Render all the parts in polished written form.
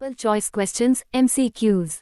Multiple choice questions, MCQs.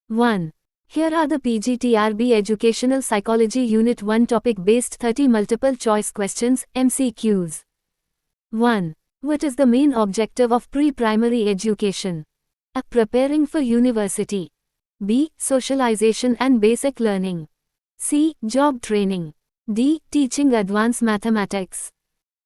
1. Here are the PGTRB Educational Psychology Unit 1 topic-based 30 multiple choice questions, MCQs. 1. What is the main objective of pre-primary education? A. Preparing for university. B. Socialization and basic learning. C. Job training. D. Teaching advanced mathematics.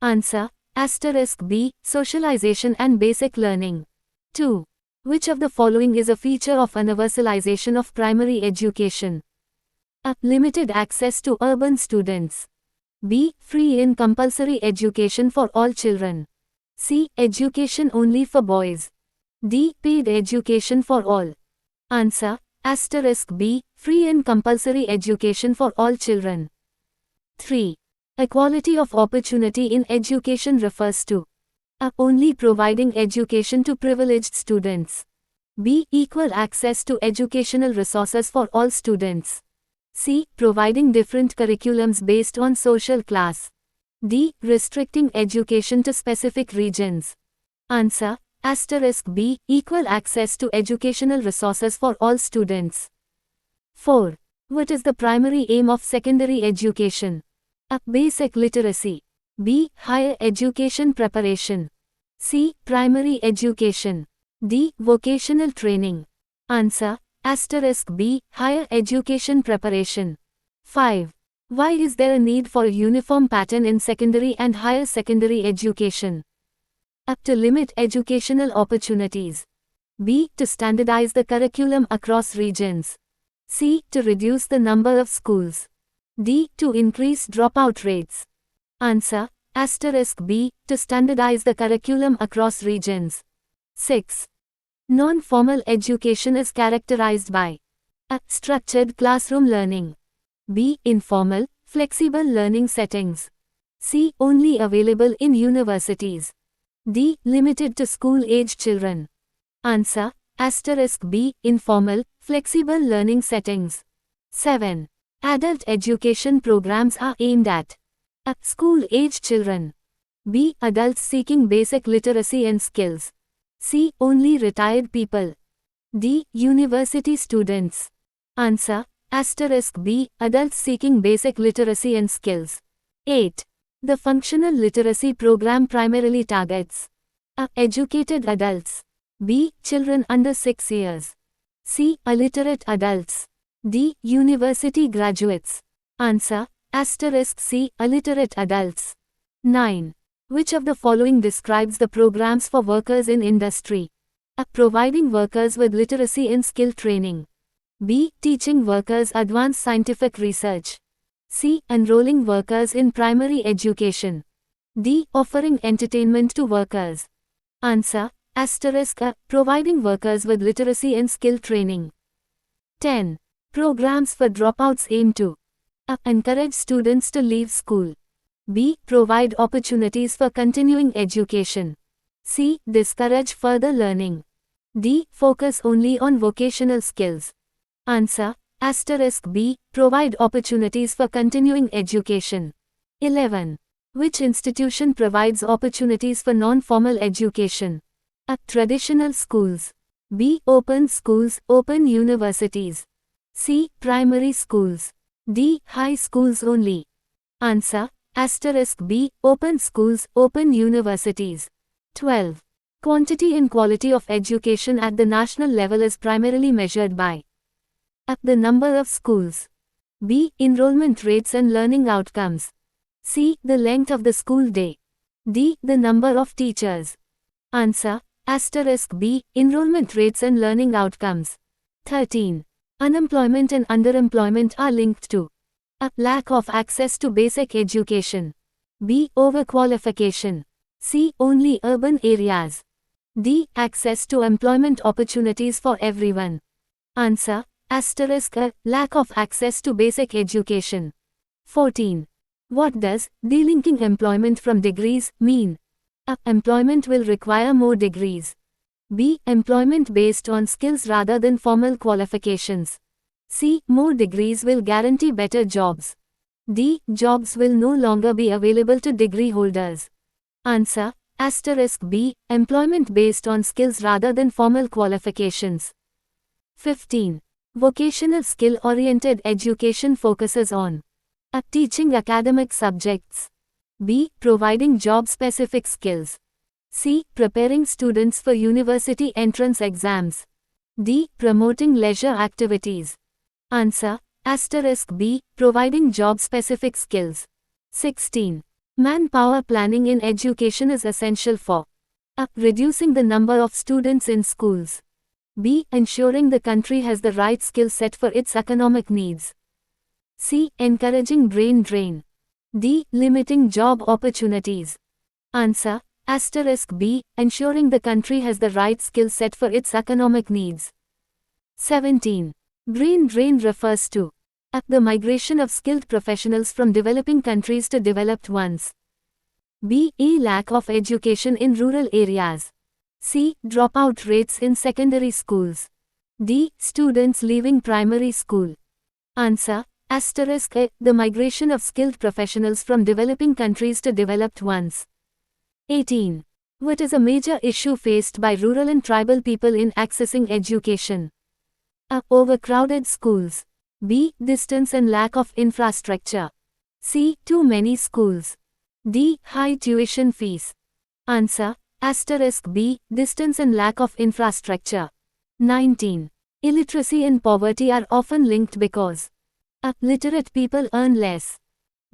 Answer. Asterisk B. Socialization and basic learning. 2. Which of the following is a feature of universalization of primary education? A. Limited access to urban students. B. Free and compulsory education for all children. C. Education only for boys. D. Paid education for all. Answer. Asterisk B. Free and compulsory education for all children. 3. Equality of opportunity in education refers to A. Only providing education to privileged students. B. Equal access to educational resources for all students. C. Providing different curriculums based on social class. D. Restricting education to specific regions. Answer. Asterisk B. Equal access to educational resources for all students. 4. What is the primary aim of secondary education? A. Basic literacy. B. Higher education preparation. C. Primary education. D. Vocational training. Answer. Asterisk B. Higher education preparation. 5. Why is there a need for a uniform pattern in secondary and higher secondary education? A. To limit educational opportunities. B. To standardize the curriculum across regions. C. To reduce the number of schools. D. To increase dropout rates. Answer. Asterisk B. To standardize the curriculum across regions. 6. Non-formal education is characterized by A. Structured classroom learning. B. Informal, flexible learning settings. C. Only available in universities. D. Limited to school-age children. Answer. Asterisk B. Informal, flexible learning settings. 7. Adult education programs are aimed at A. School-age children. B. Adults seeking basic literacy and skills. C. Only retired people. D. University students. Answer. Asterisk B. Adults seeking basic literacy and skills. 8. The functional literacy program primarily targets A. Educated adults. B. Children under 6 years. C. Illiterate adults. D. University graduates. Answer. Asterisk C. Illiterate adults. 9. Which of the following describes the programs for workers in industry? A. Providing workers with literacy and skill training. B. Teaching workers advanced scientific research. C. Enrolling workers in primary education. D. Offering entertainment to workers. Answer. Asterisk A. Providing workers with literacy and skill training. 10. Programs for dropouts aim to A. Encourage students to leave school. B. Provide opportunities for continuing education. C. Discourage further learning. D. Focus only on vocational skills. Answer. Asterisk B. Provide opportunities for continuing education. 11. Which institution provides opportunities for non-formal education? A. Traditional schools. B. Open schools, open universities. C. Primary schools. D. High schools only. Answer. Asterisk B. Open schools, open universities. 12. Quantity and quality of education at the national level is primarily measured by A. The number of schools. B. Enrollment rates and learning outcomes. C. The length of the school day. D. The number of teachers. Answer. Asterisk B. Enrollment rates and learning outcomes. 13. Unemployment and underemployment are linked to A. Lack of access to basic education. B. Overqualification. C. Only urban areas. D. Access to employment opportunities for everyone. Answer. Asterisk A. Lack of access to basic education. 14. What does delinking employment from degrees mean? A. Employment will require more degrees. B. Employment based on skills rather than formal qualifications. C. More degrees will guarantee better jobs. D. Jobs will no longer be available to degree holders. Answer. Asterisk B. Employment based on skills rather than formal qualifications. 15. Vocational skill-oriented education focuses on a. Teaching academic subjects. B. Providing job-specific skills. C. Preparing students for university entrance exams. D. Promoting leisure activities. Answer. Asterisk B. Providing job-specific skills. 16. Manpower planning in education is essential for a. Reducing the number of students in schools. B. Ensuring the country has the right skill set for its economic needs. C. Encouraging brain drain. D. Limiting job opportunities. Answer. Asterisk B. Ensuring the country has the right skill set for its economic needs. 17. Brain drain refers to a. The migration of skilled professionals from developing countries to developed ones. B. A lack of education in rural areas. C. Dropout rates in secondary schools. D. Students leaving primary school. Answer. Asterisk A. The migration of skilled professionals from developing countries to developed ones. 18. What is a major issue faced by rural and tribal people in accessing education? A. Overcrowded schools. B. Distance and lack of infrastructure. C. Too many schools. D. High tuition fees. Answer. Asterisk B. Distance and lack of infrastructure. 19. Illiteracy and poverty are often linked because a. Literate people earn less.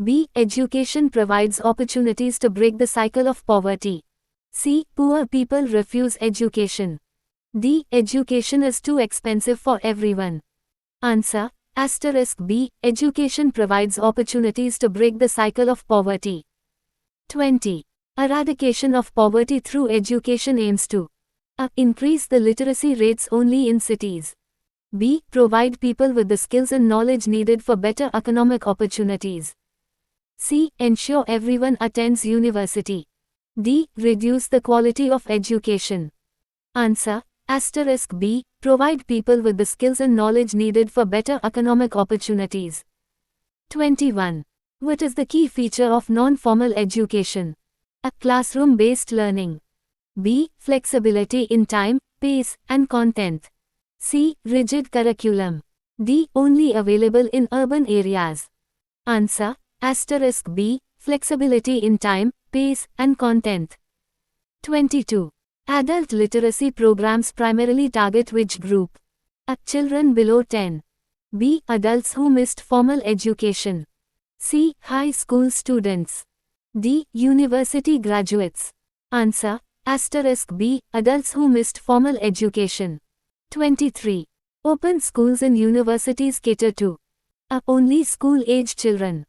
B. Education provides opportunities to break the cycle of poverty. C. Poor people refuse education. D. Education is too expensive for everyone. Answer. Asterisk B. Education provides opportunities to break the cycle of poverty. 20. Eradication of poverty through education aims to a. Increase the literacy rates only in cities. B. Provide people with the skills and knowledge needed for better economic opportunities. C. Ensure everyone attends university. D. Reduce the quality of education. Answer. Asterisk B. Provide people with the skills and knowledge needed for better economic opportunities. 21. What is the key feature of non-formal education? A. Classroom-based learning. B. Flexibility in time, pace, and content. C. Rigid curriculum. D. Only available in urban areas. Answer. Asterisk B. Flexibility in time, pace, and content. 22. Adult literacy programs primarily target which group? A. Children below 10. B. Adults who missed formal education. C. High school students. D. University graduates. Answer. Asterisk B. Adults who missed formal education. 23. Open schools and universities cater to a. Only school-age children.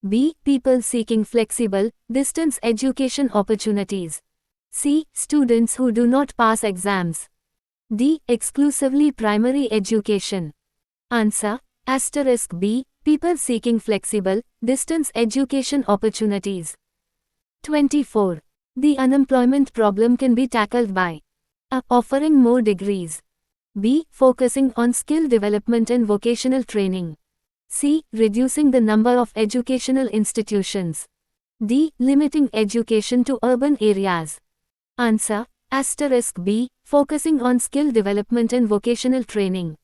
B. People seeking flexible, distance education opportunities. C. Students who do not pass exams. D. Exclusively primary education. Answer. Asterisk B. People seeking flexible, distance education opportunities. 24. The unemployment problem can be tackled by a. Offering more degrees. B. Focusing on skill development and vocational training. C. Reducing the number of educational institutions. D. Limiting education to urban areas. Answer. Asterisk B. Focusing on skill development and vocational training.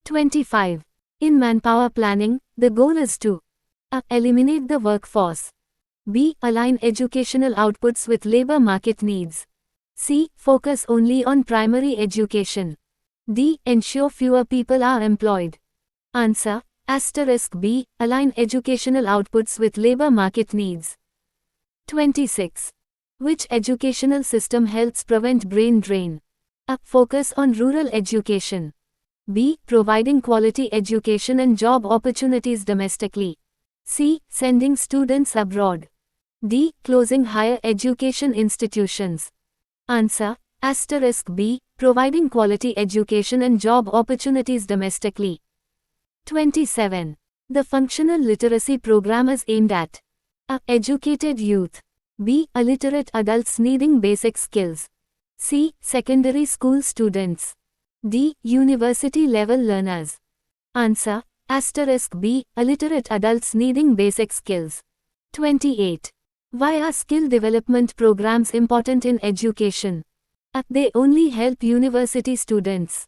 25. In manpower planning, the goal is to a. Eliminate the workforce. B. Align educational outputs with labor market needs. C. Focus only on primary education. D. Ensure fewer people are employed. Answer. Asterisk B. Align educational outputs with labor market needs. 26. Which educational system helps prevent brain drain? A. Focus on rural education. B. Providing quality education and job opportunities domestically. C. Sending students abroad. D. Closing higher education institutions. Answer. Asterisk B. Providing quality education and job opportunities domestically. 27. The functional literacy program is aimed at a. Educated youth. B. Illiterate adults needing basic skills. C. Secondary school students. D. University level learners. Answer. Asterisk B. Illiterate adults needing basic skills. 28. Why are skill development programs important in education? A. They only help university students.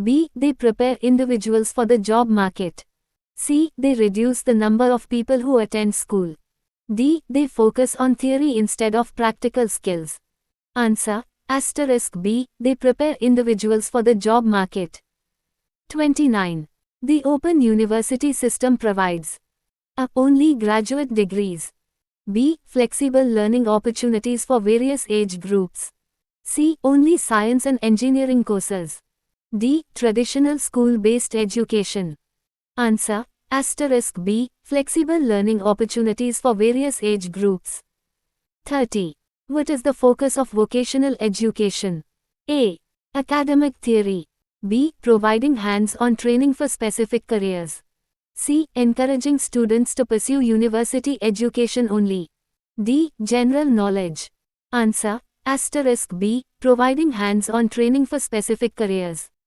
B. They prepare individuals for the job market. C. They reduce the number of people who attend school. D. They focus on theory instead of practical skills. Answer: Asterisk B. They prepare individuals for the job market. 29. The Open University system provides a. Only graduate degrees. B. Flexible learning opportunities for various age groups. C. Only science and engineering courses. D. Traditional school-based education. Answer: Asterisk B. Flexible learning opportunities for various age groups. 30. What is the focus of vocational education? A. Academic theory. B. Providing hands-on training for specific careers. C. Encouraging students to pursue university education only. D. General knowledge. Answer: Asterisk B. Providing hands-on training for specific careers.